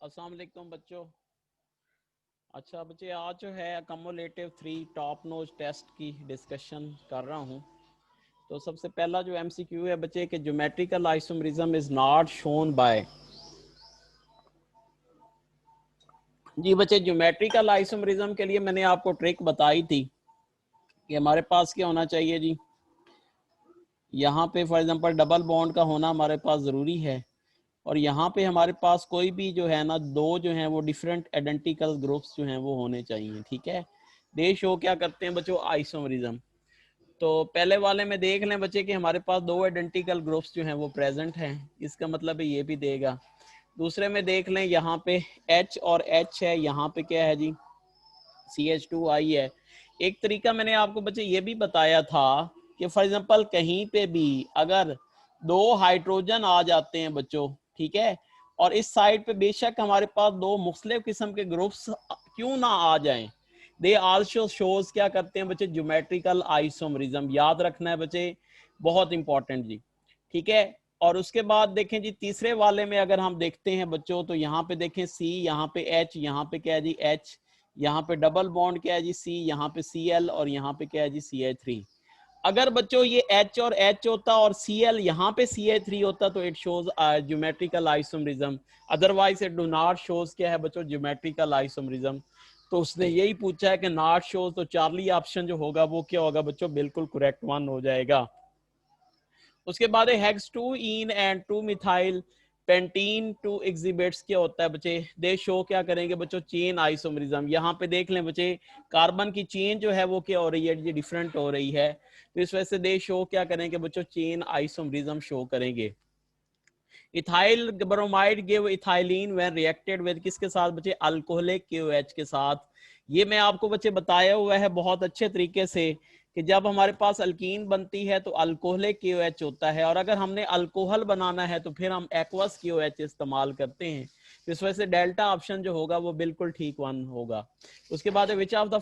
अस्सलाम वालेकुम बच्चों। अच्छा बच्चे, आज जो है कम्युलेटिव 3 टॉप नोच टेस्ट की डिस्कशन कर रहा हूँ। तो सबसे पहला जो एमसीक्यू है बच्चे कि geometrical isomerism is not shown by. जी बच्चे, ज्योमेट्रिकल आइसोमरिज्म के लिए मैंने आपको ट्रिक बताई थी कि हमारे पास क्या होना चाहिए जी। यहाँ पे फॉर एग्जांपल डबल बॉन्ड का होना हमारे पास ज़रूरी है, और यहाँ पे हमारे पास कोई भी जो है ना दो जो हैं वो डिफरेंट आइडेंटिकल ग्रुप्स जो हैं वो होने चाहिए। ठीक है, दे शो क्या करते हैं बच्चों, आइसोमरिज्म। तो पहले वाले में देख लें बच्चे कि हमारे पास दो आइडेंटिकल ग्रुप्स जो हैं वो प्रेजेंट हैं, इसका मतलब है ये भी देगा। दूसरे में देख लें यहाँ पे H और H है, यहाँ पे क्या है जी, CH2I है। एक तरीका मैंने आपको बच्चे ये भी बताया था कि फॉर एग्जांपल कहीं पे भी अगर दो हाइड्रोजन आ जाते हैं बच्चों, ठीक है, और इस साइड पे बेशक हमारे पास दो मुख्तलिफ किस्म के ग्रुप्स क्यों ना आ जाएं, दे आल्सो शोज क्या करते हैं बच्चे, ज्योमेट्रिकल आइसोमरिज्म। याद रखना है बच्चे, बहुत इंपॉर्टेंट जी। ठीक है, और उसके बाद देखें जी तीसरे वाले में अगर हम देखते हैं बच्चों, तो यहाँ पे देखें C, यहाँ पे H, यहाँ पे क्या है जी H, यहाँ पे डबल बॉन्ड क्या है जी C, यहाँ पे Cl, और यहाँ पे क्या है जी CH3। अगर बच्चों ये H और H होता और Cl यहाँ पे CH3 होता तो it shows geometrical isomerism. Otherwise it do not shows क्या है बच्चों, ज्योमेट्रिकल आइसोमरिज्म। तो उसने यही पूछा है कि नॉट शोज, तो चार्ली ऑप्शन जो होगा वो क्या होगा बच्चों, बिल्कुल करेक्ट वन हो जाएगा। उसके बाद hex 2 ene and 2 methyl pentene 2 exhibits क्या होता है बच्चे, दे शो क्या करेंगे बच्चों, चेन आइसोमरिज्म। यहाँ पे देख लें बच्चे, कार्बन की चेन जो है वो क्या हो रही है, ये डिफरेंट हो रही है, तो इस वजह से दे शो क्या करेंगे बच्चों, चेन आइसोमरिज्म शो करेंगे। Ethyl bromide give ethylene when reacted with किसके साथ बच्चे, अल्कोहलिक KOH के साथ। ये मैं आपको बच्चे बताया हुआ है बहुत अच्छे तरीके से कि जब हमारे पास अल्कीन बनती है तो अल्कोहलिक KOH होता है, और अगर हमने अल्कोहल बनाना है तो फिर हम एक्वस KOH इस्तेमाल करते हैं। तो इस वजह से डेल्टा ऑप्शन जो होगा वो बिल्कुल ठीक वन होगा। उसके बाद विच of the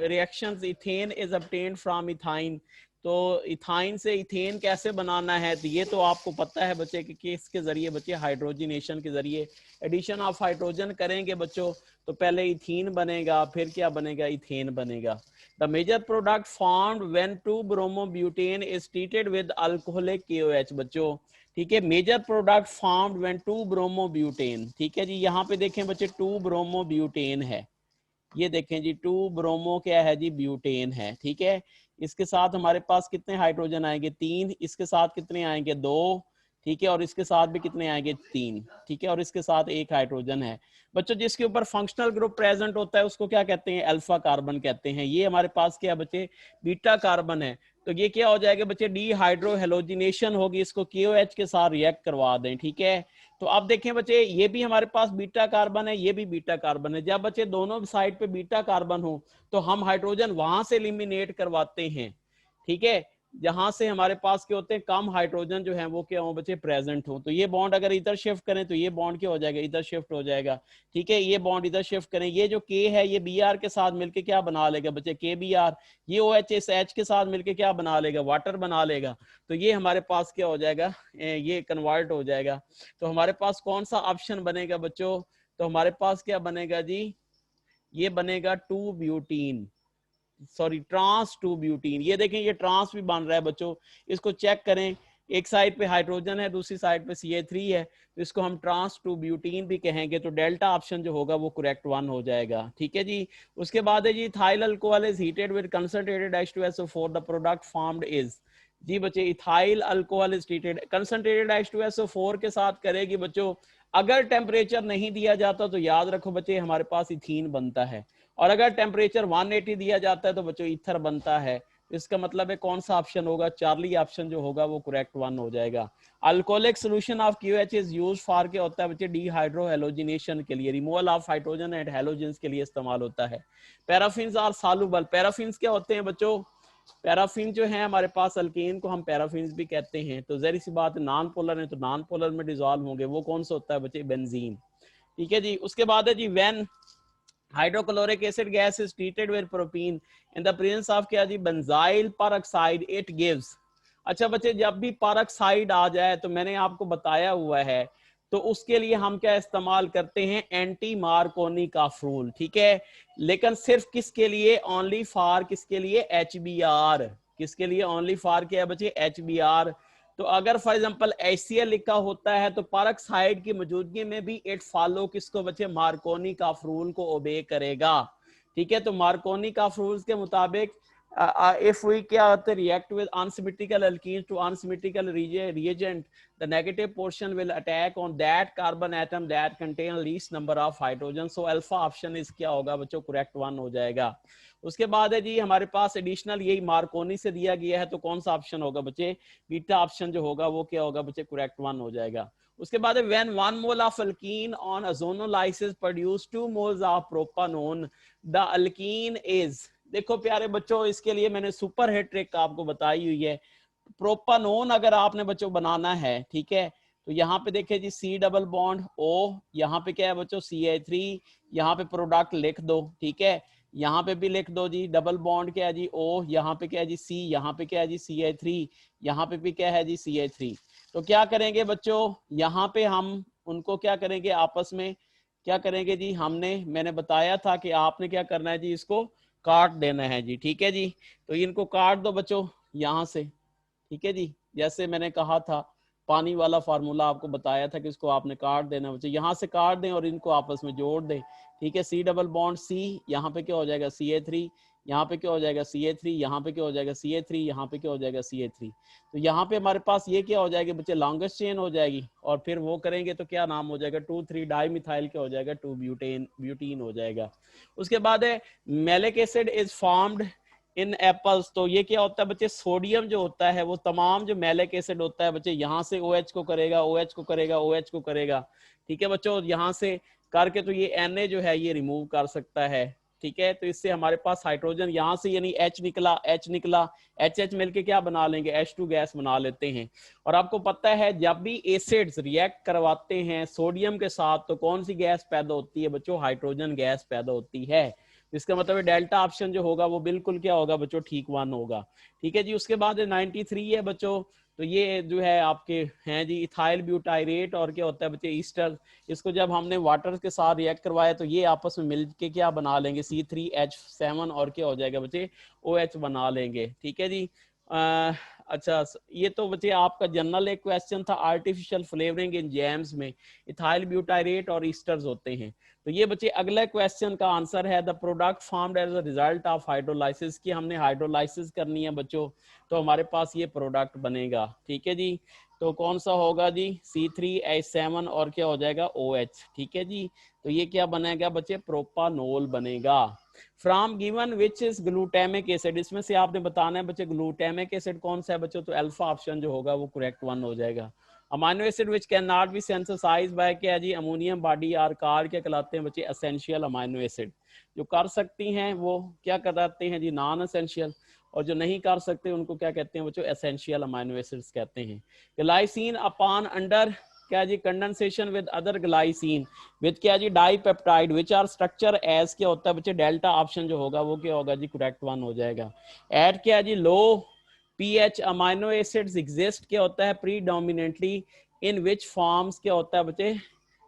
reactions ethane is obtained from ethyne. तो इथाइन से इथेन कैसे बनाना है, तो ये तो आपको पता है बच्चे कि इसके जरिए बच्चे हाइड्रोजनेशन के जरिए एडिशन ऑफ हाइड्रोजन करेंगे बच्चों, तो पहले इथीन बनेगा, फिर क्या बनेगा, इथेन बनेगा। The major product formed when 2 bromobutane is treated with alcoholic KOH बच्चों। ठीक है, major product formed when 2 bromobutane. ठीक है जी, यहाँ पे देखें बच्चे 2 ब्रोमोब्यूटेन है, ये देखें जी 2 ब्रोमो क्या है जी, ब्यूटेन है। ठीक है, इसके साथ हमारे पास कितने हाइड्रोजन आएंगे, 3, इसके साथ कितने आएंगे, 2। ठीक है, और इसके साथ भी कितने आएंगे, 3। ठीक है, और इसके साथ एक हाइड्रोजन है बच्चों। जिसके ऊपर फंक्शनल ग्रुप प्रेजेंट होता है उसको क्या कहते हैं, अल्फा कार्बन कहते हैं। ये हमारे पास क्या बच्चे, बीटा कार्बन है। तो ये क्या हो जाएगा बच्चे, डी हाइड्रो हेलोजिनेशन होगी, इसको KOH के साथ रिएक्ट करवा दें। ठीक है, तो अब देखें बच्चे, ये भी हमारे पास बीटा कार्बन है, ये भी बीटा कार्बन है। जब बच्चे दोनों साइड पे बीटा कार्बन हो तो हम हाइड्रोजन वहां से एलिमिनेट करवाते हैं। ठीक है, जहां से हमारे पास क्या होते हैं, कम हाइड्रोजन जो है वो क्या हो बच्चे, प्रेजेंट हो। तो ये बॉन्ड अगर इधर शिफ्ट करें तो ये बॉन्ड क्या हो जाएगा, इधर शिफ्ट हो जाएगा। ठीक है, ये बॉन्ड इधर शिफ्ट करें, ये जो K है ये Br के साथ मिलकर क्या बना लेगा बच्चे, KBr। ये OH इस H के साथ मिलकर क्या बना लेगा, वाटर बना लेगा। तो ये हमारे पास क्या हो जाएगा, ये कन्वर्ट हो जाएगा। तो हमारे पास कौन सा ऑप्शन बनेगा बच्चों, तो हमारे पास क्या बनेगा जी, ये बनेगा 2 ब्यूटीन, सॉरी ट्रांस 2 ब्यूटीन। ये देखें ये ट्रांस भी बन रहा है बच्चों, इसको चेक करें, एक साइड पे हाइड्रोजन है, दूसरी साइड पे CH3 है, तो इसको हम ट्रांस 2 ब्यूटीन भी कहेंगे। तो डेल्टा ऑप्शन जो होगा वो करेक्ट वन हो जाएगा। ठीक है जी, उसके बाद है जी ethyl alcohol is heated with concentrated H2SO4, the product formed is. जी बच्चे, ethyl alcohol is treated concentrated H2SO4 के साथ करेगी बच्चों। अगर टेम्परेचर नहीं दिया जाता तो याद रखो बच्चे हमारे पास इथीन बनता है, और अगर टेम्परेचर 180 दिया जाता है तो बच्चों ईथर बनता है। इसका मतलब है कौन सा ऑप्शन होगा, चार्ली ऑप्शन जो होगा वो करेक्ट वन हो जाएगा। Alcoholic solution of KOH is used for क्या होता है बच्चे, डीहाइड्रो हेलोजिनेशन के लिए, removal of hydrogen and halogens के लिए इस्तेमाल होता है। पैराफिन्स आर सॉल्युबल, पैराफिन्स क्या होते हैं बच्चों, पैराफिन जो है हमारे पास अल्केन को हम पैराफिन्स भी कहते हैं। तो जहरी सी बात, नॉन पोलर है तो नॉन पोलर में डिजोल्व होंगे, वो कौन सा होता है बच्चे, बेंजीन। ठीक है जी, उसके बाद है जी when hydrochloric acid gas is treated with propene in the presence of क्या जी, बेंजाइल परऑक्साइड, इट गिव्स। अच्छा बच्चे, जब भी परऑक्साइड आ जाए तो मैंने आपको बताया हुआ है तो उसके लिए हम क्या इस्तेमाल करते हैं, एंटी मार्कोनी का रूल, ठीक है। लेकिन सिर्फ किसके लिए, ओनली फॉर किसके लिए, HBr, किसके लिए, ओनली फॉर क्या है बच्चे, HBr। तो अगर फॉर एग्जांपल HCl लिखा होता है तो परऑक्साइड की मौजूदगी में भी इट फॉलो किसको बच्चे, मार्कोनी का रूल को ओबे करेगा, ठीक है। तो मार्कोनी का रूल के मुताबिक if we क्या होते react with unsymmetrical alkenes to unsymmetrical reagent, the negative portion will attack on that carbon atom that contain least number of hydrogen, so alpha option is क्या होगा बच्चों, correct one हो जाएगा। उसके बाद है जी हमारे पास एडिशनल यही मार्कोनी से दिया गया है, तो कौन सा ऑप्शन होगा बच्चे, बीटा ऑप्शन जो होगा वो क्या होगा बच्चे, करेक्ट वन हो जाएगा। उसके बाद when 1 mole of alkene on ozonolysis produce 2 moles of propanone, the alkene is, देखो प्यारे बच्चों इसके लिए मैंने सुपर हिट ट्रिक आपको बताई हुई है। प्रोपानोन अगर आपने बच्चों बनाना है, ठीक है, तो यहाँ पे देखिए जी C डबल बॉन्ड O, यहाँ पे क्या है बच्चों CH3, यहाँ पे प्रोडक्ट लिख दो, ठीक है, यहाँ पे भी लिख दो जी, डबल बॉन्ड क्या है जी O, यहाँ पे क्या है जी C, यहाँ पे क्या है जी CH3, यहाँ पे भी क्या है जी CH3। तो क्या करेंगे बच्चों, यहाँ पे हम उनको क्या करेंगे, आपस में क्या करेंगे जी, मैंने बताया था कि आपने क्या करना है जी, इसको काट देना है जी, ठीक है जी। तो इनको काट दो बच्चों यहां से, ठीक है जी, जैसे मैंने कहा था पानी वाला फार्मूला आपको बताया था कि इसको आपने काट देना बच्चों, यहां से काट दें और इनको आपस में जोड़ दें, ठीक है। C डबल बॉन्ड C, यहाँ पे क्या हो जाएगा CH3, यहाँ पे क्या हो जाएगा CH3, यहाँ पे क्या हो जाएगा CH3, यहाँ पे क्या हो जाएगा CH3। तो यहाँ पे हमारे पास ये क्या हो जाएगी बच्चे, लॉन्गेस्ट चेन हो जाएगी, और फिर वो करेंगे तो क्या नाम हो जाएगा, 2,3 डाई मिथाइल क्या हो जाएगा, 2 ब्यूटीन हो जाएगा। उसके बाद है malic acid is formed in apples, तो ये क्या होता है बच्चे, सोडियम जो होता है वो तमाम जो मैलिक एसिड होता है बच्चे यहाँ से OH को करेगा, OH को करेगा, OH को करेगा, ठीक है बच्चों, यहाँ से करके तो ये Na जो है ये रिमूव कर सकता है, ठीक है। तो इससे हमारे पास हाइड्रोजन यहाँ से यानी H निकला, H निकला, HH मिलके क्या बना लेंगे, H2 गैस बना लेते हैं। और आपको पता है जब भी एसिड्स रिएक्ट करवाते हैं सोडियम के साथ तो कौन सी गैस पैदा होती है बच्चों, हाइड्रोजन गैस पैदा होती है। इसका मतलब डेल्टा ऑप्शन जो होगा वो बिल्कुल क्या होगा बच्चों, ठीक वन होगा, ठीक है जी। उसके बाद 93 है बच्चों, तो ये जो है आपके हैं जी इथाइल ब्यूटाइरेट और क्या होता है बच्चे, ईस्टर। इसको जब हमने वाटर के साथ रिएक्ट करवाया तो ये आपस में मिल के क्या बना लेंगे, C3H7 और क्या हो जाएगा बच्चे, OH बना लेंगे, ठीक है जी। अच्छा ये तो बच्चे आपका जनरल एक क्वेश्चन था, आर्टिफिशियल फ्लेवरिंग इन जैम्स में इथाइल ब्यूटाइरेट और ईस्टर्स होते हैं। तो ये बच्चे अगले क्वेश्चन का आंसर है, the product formed as a result of hydrolysis, की हमने हाइड्रोलाइसिस करनी है बच्चों, तो हमारे पास ये प्रोडक्ट बनेगा, ठीक है जी। तो कौन सा होगा जी, C3H7 और क्या हो जाएगा OH, ठीक है जी। तो ये क्या बनेगा बच्चे, प्रोपानोल बनेगा। From given which is glutamic acid, इसमें से आपने बताना है बच्चे ग्लूटामिक एसिड कौन सा है बच्चों, तो अल्फा ऑप्शन जो होगा वो करेक्ट वन हो जाएगा। Amino acid which can not be synthesized by क्या जी, अमोनियम बॉडी आर कार क्या कहलाते हैं बच्चे, एसेंशियल अमाइनो एसिड। जो कर सकती हैं वो क्या कहलाते हैं जी, नॉन एसेंशियल, और जो नहीं कर सकते उनको क्या कहते हैं बच्चों, एसेंशियल अमाइनो एसिड्स कहते हैं। ग्लाइसिन अपॉन अंडर क्या जी, condensation with other glycine with क्या जी, dipeptide which are structure as क्या होता है बच्चे, डेल्टा ऑप्शन जो होगा वो क्या होगा जी, करेक्ट वन हो जाएगा। एट क्या जी, लो pH अमाइनो एसिड्स एग्जिस्ट क्या होता है, प्रीडोमिनेंटली इन विच फॉर्म्स क्या होता है बच्चे,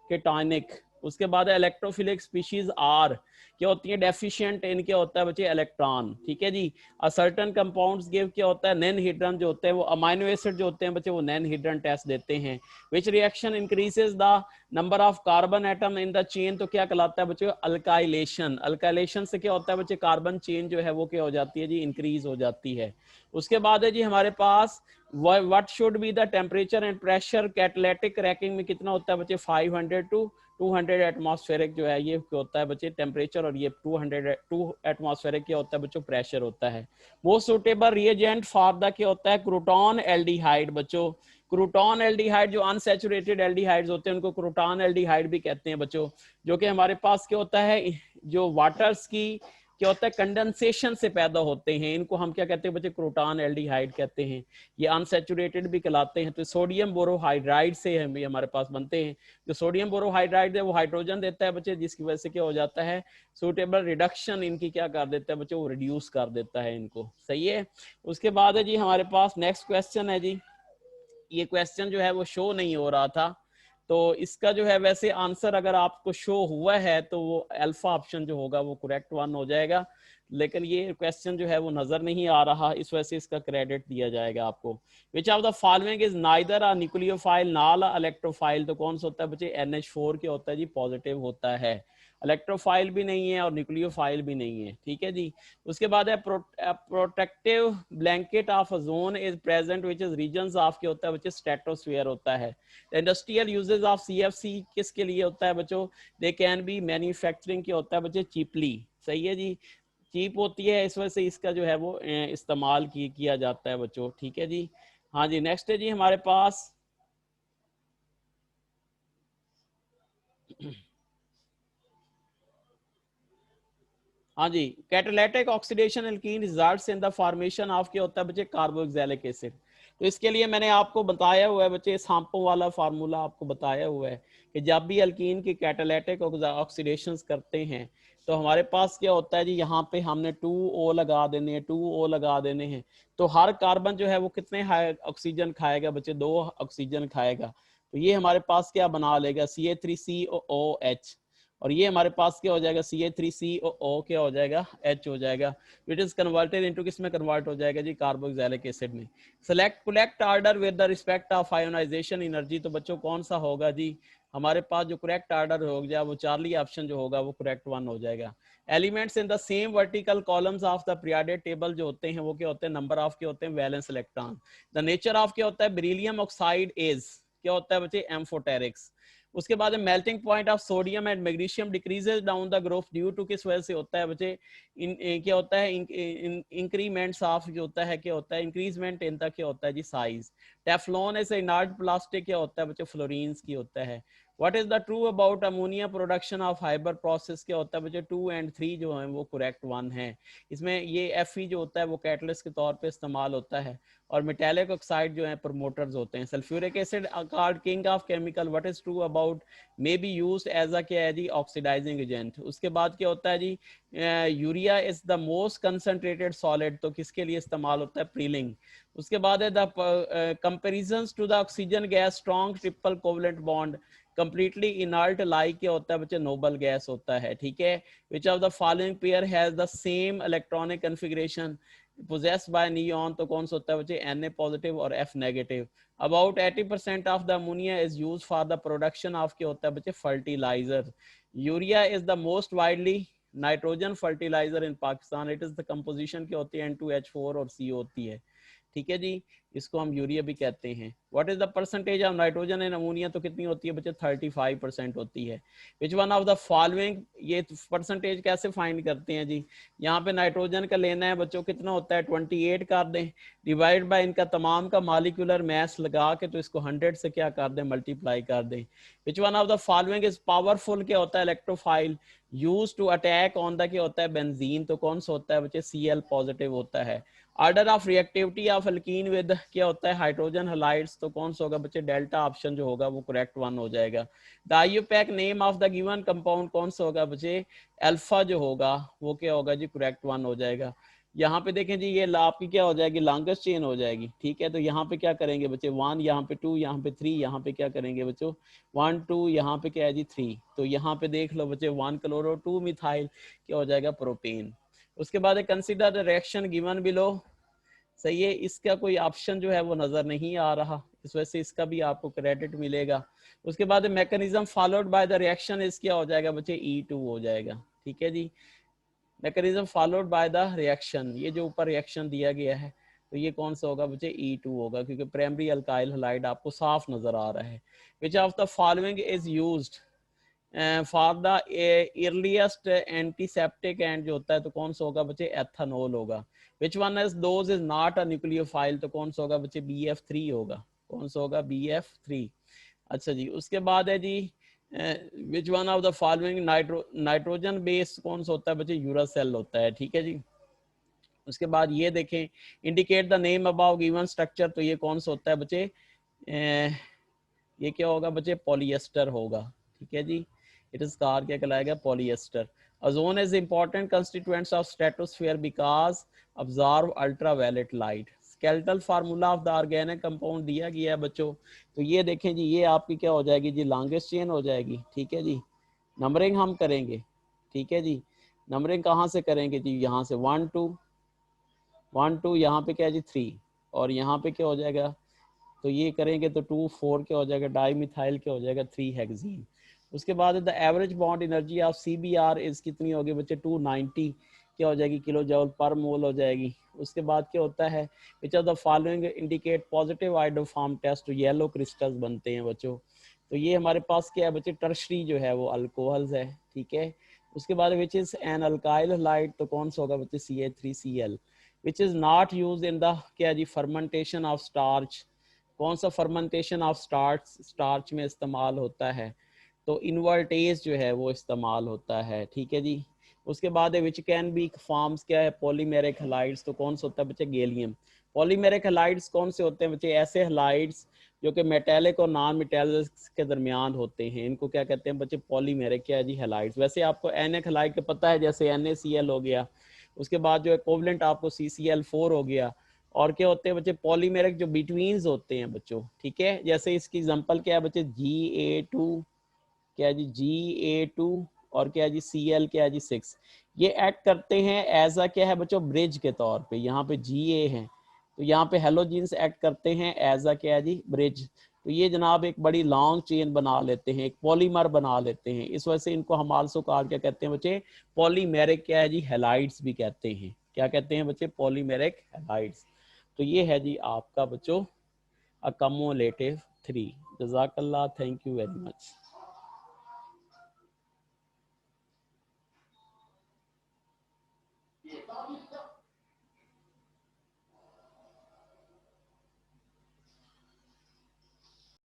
केटोनिक। उसके बाद इलेक्ट्रोफिलिक स्पीशीज आर क्या होती है, डेफिशिएंट इन क्या होता है बच्चे, इलेक्ट्रॉन, ठीक है जी। सर्टेन कंपाउंड्स गिव क्या होता है, नॉन हिड्रन जो होते हैं वो अमाइनो एसिड जो होते हैं बच्चे वो नॉन हिड्रन टेस्ट देते हैं। Which reaction increases the number of carbon atom in the chain, तो क्या कहलाता है बच्चे, अल्काइलेशन। अल्काइलेशन से क्या होता है बच्चे, कार्बन चेन जो है वो क्या हो जाती है जी, इंक्रीज हो जाती है। उसके बाद है जी हमारे पास what should be the temperature and pressure, catalytic cracking में कितना होता है बच्चे, 500 टू 200 एटमॉस्फेरिक जो है ये होता है बच्चे टेम्परेचर, और ये 2 एटमॉस्फेरिक क्या होता है बच्चों, प्रेशर होता है। Most suitable reagent for the क्या होता है, क्रूटॉन एल्डिहाइड बच्चों। क्रूटॉन एल्डिहाइड जो अनसैचुरेटेड एल्डिहाइड्स होते हैं उनको क्रूटॉन एल्डिहाइड भी कहते हैं बच्चों, जो कि हमारे पास क्या होता है, जो वाटर्स की क्या होता है कंडेंसेशन से पैदा होते हैं, इनको हम क्या कहते हैं बच्चे, क्रूटॉन एल्डिहाइड कहते हैं। ये अनसैचुरेटेड भी कहलाते हैं। तो सोडियम बोरोहाइड्राइड से भी हमारे पास बनते हैं। जो सोडियम बोरोहाइड्राइड है वो हाइड्रोजन देता है बच्चे, जिसकी वजह से क्या हो जाता है, सूटेबल रिडक्शन इनकी क्या कर देता है बच्चे, वो रिड्यूस कर देता है इनको, सही है। उसके बाद है जी हमारे पास नेक्स्ट क्वेश्चन है जी, ये क्वेश्चन जो है वो शो नहीं हो रहा था, तो इसका जो है वैसे आंसर अगर आपको शो हुआ है तो वो अल्फा ऑप्शन जो होगा वो करेक्ट वन हो जाएगा, लेकिन ये क्वेश्चन जो है वो नजर नहीं आ रहा, इस वजह से इसका क्रेडिट दिया जाएगा आपको। विच of the following is neither a nucleophile नाल अ इलेक्ट्रोफाइल, तो कौन सा होता है बच्चे, NH4 क्या होता है जी, पॉजिटिव होता है, इलेक्ट्रोफाइल भी नहीं है और न्यूक्लियोफाइल भी नहीं है, ठीक है जी। उसके बाद है protective blanket of ozone is present which is reasons of क्या होता है बच्चे, स्ट्रेटोस्फीयर होता है। इंडस्ट्रियल यूजेस ऑफ CFC किसके लिए होता है बच्चों, दे कैन बी मैन्युफैक्चरिंग क्या होता है बच्चे, चीपली, सही है जी, चीप होती है, इस वजह से इसका जो है वो इस्तेमाल किया जाता है बच्चों, ठीक है जी। हाँ जी, नेक्स्ट है जी हमारे पास हाँ जी, catalytic oxidation alkene results in the formation of क्या होता है बच्चे, कार्बोक्सिलिक एसिड। तो इसके लिए मैंने आपको बताया हुआ है बच्चे, सांपों वाला फार्मूला आपको बताया हुआ है कि जब भी अल्कीन की कैटालिटिक ऑक्सीडेशन करते हैं तो हमारे पास क्या होता है जी, यहाँ पे हमने 2O लगा देने हैं, 2O लगा देने हैं, तो हर कार्बन जो है वो कितने ऑक्सीजन खाएगा बच्चे, 2 ऑक्सीजन खाएगा, तो ये हमारे पास क्या बना लेगा, CH3COOH, और ये हमारे पास क्या हो जाएगा, CH3COO क्या हो जाएगा, H हो जाएगा, इट इज कन्वर्टेड इनटू किस में कन्वर्ट हो जाएगा जी, कार्बोक्सिलिक एसिड में। Select correct order with the respect of ionization energy, तो बच्चों कौन सा होगा जी, हमारे पास जो करेक्ट ऑर्डर हो गया वो चार्ली ऑप्शन जो होगा वो करेक्ट वन हो जाएगा। Elements in the same vertical columns of the periodic table जो होते हैं वो क्या होते हैं, नंबर ऑफ क्या होते हैं, valence electron. The nature of क्या होता है, बेरिलियम ऑक्साइड इज क्या होता है बच्चे, एम्फोटेरिक्स। उसके बाद melting point of sodium and magnesium decreases down the growth due to किस वजह से होता है बच्चे, क्या होता है, इंक्रीमेंट्स ऑफ जो होता है क्या होता है, इंक्रीजमेंट इन तक क्या होता है जी, साइज। टेफ्लॉन ऐसे इनर्ट प्लास्टिक क्या होता है बच्चे, फ्लोरीन्स की होता है। What is the true about ammonia production of fibre process, क्या होता है बच्चे, 2 और 3 जो है वो करेक्ट वन है। इसमें ये Fe जो होता है वो कैटलिस्ट के तौर पे इस्तेमाल होता है, और मेटालिक ऑक्साइड जो है प्रमोटर्स होते हैं। Sulphuric acid called king of chemical, what is true about, may be used as a क्या है जी, ऑक्सीडाइजिंग एजेंट। उसके बाद क्या होता है जी, urea is the most concentrated solid, तो किसके लिए इस्तेमाल होता है, प्रीलिंग। उसके बाद है the comparisons to the oxygen gas strong triple covalent bond, completely inert like क्या होता है बच्चे, नोबल गैस होता है, ठीक है। Which of the following pair has the same electronic configuration possessed by neon, तो कौन सा होता है बच्चे, Na पॉजिटिव और F negative. About 80% of the ammonia is used for the production of क्या होता है बच्चे, fertilizer. Urea is the most widely nitrogen fertilizer in Pakistan, it is the composition क्या होती है, N2H4 और C होती है, ठीक है जी, इसको हम यूरिया भी कहते हैं। What is the percentage of nitrogen in ammonia, तो कितनी होती है बच्चे, 35% होती है। विच वन ऑफ द फॉलोइंग, ये परसेंटेज कैसे फाइंड करते हैं जी, यहाँ पे नाइट्रोजन का लेना है बच्चों, कितना होता है 28 कर दें, डिवाइड बाय इनका तमाम का मालिकुलर मैस लगा के, तो इसको 100 से क्या कर दें, मल्टीप्लाई कर दें। Which one of the following is powerful, क्या होता है, electrophile use to attack on the क्या होता है, बेंजीन, तो कौन सा होता है बच्चे, Cl पॉजिटिव होता है। Order of reactivity of alkyne with क्या होता है, हाइड्रोजन हैलाइड्स, तो कौन सा होगा बच्चे, डेल्टा ऑप्शन जो होगा वो करेक्ट वन हो जाएगा। The IUPAC name of the given compound कौन सा होगा बच्चे, अल्फा जो होगा वो क्या होगा जी, करेक्ट वन हो जाएगा। यहाँ पे देखें जी, ये आपकी क्या हो जाएगी, लॉन्गेस्ट चेन हो जाएगी, ठीक है। तो यहाँ पे क्या करेंगे बच्चे, 1, यहाँ पे 2, यहाँ पे 3, यहाँ पे क्या करेंगे बच्चों, 1 2, यहाँ पे क्या है जी 3, तो यहाँ पे देख लो बच्चे 1 क्लोरो 2 मिथाइल क्या हो जाएगा, प्रोपेन। उसके बाद consider the reaction given below, सही है, इसका कोई ऑप्शन जो है वो नजर नहीं आ रहा, इस वजह से इसका भी आपको क्रेडिट मिलेगा। उसके बाद mechanism followed by the reaction इस क्या हो जाएगा बच्चे, E2 हो जाएगा, ठीक है जी। Mechanism followed by the reaction, ये जो ऊपर रिएक्शन दिया गया है तो ये कौन सा होगा बच्चे, E2 होगा, क्योंकि प्राइमरी अल्काइल हैलाइड आपको साफ नजर आ रहा है। Which of the following is used for the earliest antiseptic and जो होता है, तो कौन सा होगा बच्चे, एथेनॉल होगा। Which one is those is not a nucleophile, तो कौन सा होगा बच्चे, BF3 होगा, कौन सा होगा, BF3। अच्छा जी, उसके बाद है जी which one of the following nitrogen based कौन सा होता है बच्चे, यूरासेल होता है, ठीक है जी। उसके बाद ये देखें, indicate the name above given structure, तो ये कौन सा होता है बच्चे, ये क्या होगा बच्चे, पॉलिएस्टर होगा, ठीक है जी। इट इज कार क्या कहलाएगा, polyester. Ozone is important constituents of stratosphere because observe ultraviolet light, skeletal formula of the organic compound दिया गया है बच्चों। तो ये देखें जी, ये आपकी क्या हो जाएगी जी, लॉन्गेस्ट चेन हो जाएगी। ठीक है जी, नंबरिंग हम करेंगे। ठीक है जी, नंबरिंग कहाँ से करेंगे जी, यहाँ से 1 2 1 2, यहाँ पे क्या है जी 3, और यहाँ पे क्या हो जाएगा, तो ये करेंगे तो 2 4 क्या हो जाएगा, डाई मिथाइल क्या हो जाएगा, 3 हेक्सीन। उसके बाद the average bond energy of CBr is कितनी होगी बच्चे, 290 क्या हो जाएगी किलो जूल पर मोल हो जाएगी। उसके बाद क्या होता है, which of the following indicate positive iodoform test, तो येलो क्रिस्टल्स बनते हैं बच्चों। तो ये हमारे पास क्या है बच्चे, टर्शरी जो है वो अल्कोहल्स है। ठीक है, उसके बाद which is an alkyl halide, तो कौन सा होगा बच्चे, CH3Cl। Which is not use in the क्या जी, फर्मेंटेशन ऑफ स्टार्च, कौन सा फर्मेंटेशन ऑफ स्टार्च में इस्तेमाल होता है, तो इन्वर्टेज जो है वो इस्तेमाल होता है। ठीक है जी, उसके बाद विच कैन बी फॉर्म्स क्या है, पॉलीमेरिक हैलाइड्स, तो कौन सा होता है बच्चे, गैलियम। पॉलीमेरिक हैलाइड्स कौन से होते हैं बच्चे, ऐसे हैलाइड्स जो कि मेटेलिक और नॉन मेटेलिक के दरमियान होते हैं, इनको क्या कहते हैं बच्चे, पॉलीमेरिक क्या है जी, हैलाइड्स। वैसे आपको NH हैलाइड का पता है, जैसे NaCl हो गया, उसके बाद जो है कोवलेंट आपको CCl4 हो गया, और क्या होते हैं बच्चे, पॉलीमेरिक जो बिटवीन्स होते हैं बच्चों। ठीक है, जैसे इसकी एग्जांपल क्या है बच्चे, Ga2 क्या है जी, Ga2 और क्या है जी, Cl क्या है जी 6, ये एक्ट करते हैं एज अ क्या है बच्चों, ब्रिज के तौर पे। यहाँ पे Ga है, तो यहाँ पे हेलोजीन्स एक्ट करते हैं एज अ क्या है जी, ब्रिज। तो ये जनाब एक बड़ी लॉन्ग चेन बना लेते हैं, एक पॉलीमर बना लेते हैं, इस वजह से इनको हम आल्सो कॉल क्या कहते हैं बच्चे, पॉलीमेरिक क्या है जी, हैलाइड्स भी कहते हैं। क्या कहते हैं बच्चे, पॉलीमेरिक हैलाइड्स। तो ये है जी आपका बच्चों अकम्युलेटिव 3। जज़ाकल्लाह, थैंक यू वेरी मच।